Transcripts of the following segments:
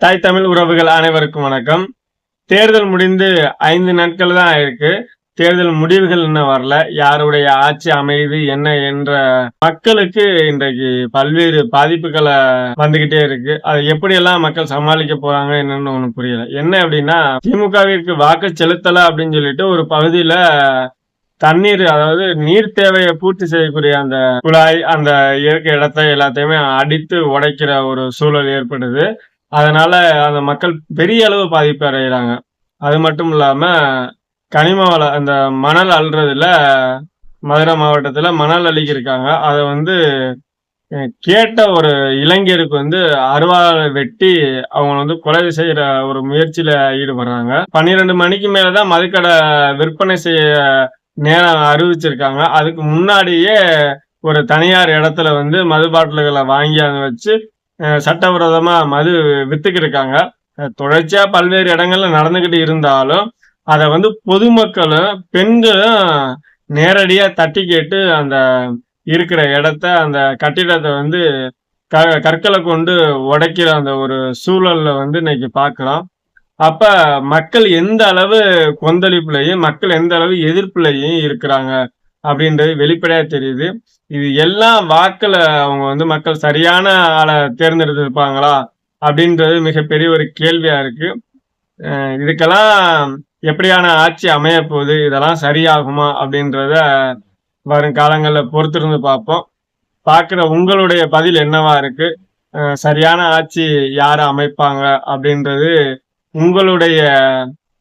தாய் தமிழ் உறவுகள் அனைவருக்கும் வணக்கம். தேர்தல் முடிந்து 5 நாட்கள் தான் ஆயிருக்கு. தேர்தல் முடிவுகள் இன்னும் வரல. யாருடைய ஆட்சி அமையுது என்ன என்ற மக்களுக்கு இன்றைக்கு பல்வேறு பாதிப்புகளை வந்துகிட்டே இருக்கு. அதை எப்படியெல்லாம் மக்கள் சமாளிக்க போறாங்க என்னன்னு ஒண்ணு புரியல. என்ன அப்படின்னா, திமுகவிற்கு வாக்கு செலுத்தல அப்படின்னு சொல்லிட்டு ஒரு பகுதியில தண்ணீர், அதாவது நீர் தேவையை பூர்த்தி செய்யக்கூடிய அந்த குழாய், அந்த இயற்கை இடத்தை எல்லாத்தையுமே அடித்து உடைக்கிற ஒரு சூழல் ஏற்படுது. அதனால அந்த மக்கள் பெரிய அளவு பாதிப்பு அடைகிறாங்க. அது மட்டும் இல்லாம கனிம வள அந்த மணல் அள்ளுறதுல மதுரை மாவட்டத்துல மணல் அள்ளிக்கிருக்காங்க. அத வந்து கேட்ட ஒரு இளைஞருக்கு அருவாளை வெட்டி அவங்க கொலை செய்யற ஒரு முயற்சியில ஈடுபடுறாங்க. 12 மணிக்கு மேலதான் மதுக்கடை விற்பனை செய்ய நேரம் அறிவிச்சிருக்காங்க. அதுக்கு முன்னாடியே ஒரு தனியார் இடத்துல மது பாட்டில்களை வாங்கி அதை வச்சு சட்டவிரோதமா மது வித்துக்கிட்டு இருக்காங்க. தொடர்ச்சியா பல்வேறு இடங்கள்ல நடந்துகிட்டு இருந்தாலும் அத பொதுமக்களும் பெண்களும் நேரடியா தட்டி கேட்டு அந்த இருக்கிற இடத்த, அந்த கட்டிடத்தை கற்களை கொண்டு உடைக்கிற அந்த ஒரு சூழல்ல இன்னைக்கு பார்க்கிறோம். அப்ப மக்கள் எந்த அளவு கொந்தளிப்புலையும், மக்கள் எந்த அளவு எதிர்ப்புலையும் இருக்கிறாங்க அப்படின்றது வெளிப்படையா தெரியுது. இது எல்லாம் வாக்குல அவங்க மக்கள் சரியான ஆளை தேர்ந்தெடுத்திருப்பாங்களா அப்படின்றது மிகப்பெரிய ஒரு கேள்வியா இருக்கு. இதுக்கெல்லாம் எப்படியான ஆட்சி அமைய போகுது, இதெல்லாம் சரியாகுமா அப்படின்றத வரும் காலங்கள்ல பொறுத்திருந்து பார்ப்போம். பார்க்குற உங்களுடைய பதில் என்னவா இருக்கு? சரியான ஆட்சி யாரை அமைப்பாங்க அப்படின்றது உங்களுடைய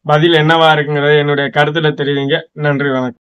பதில் என்னவா இருக்குங்கிறத என்னுடைய கருத்துல தெரிவிங்க. நன்றி, வணக்கம்.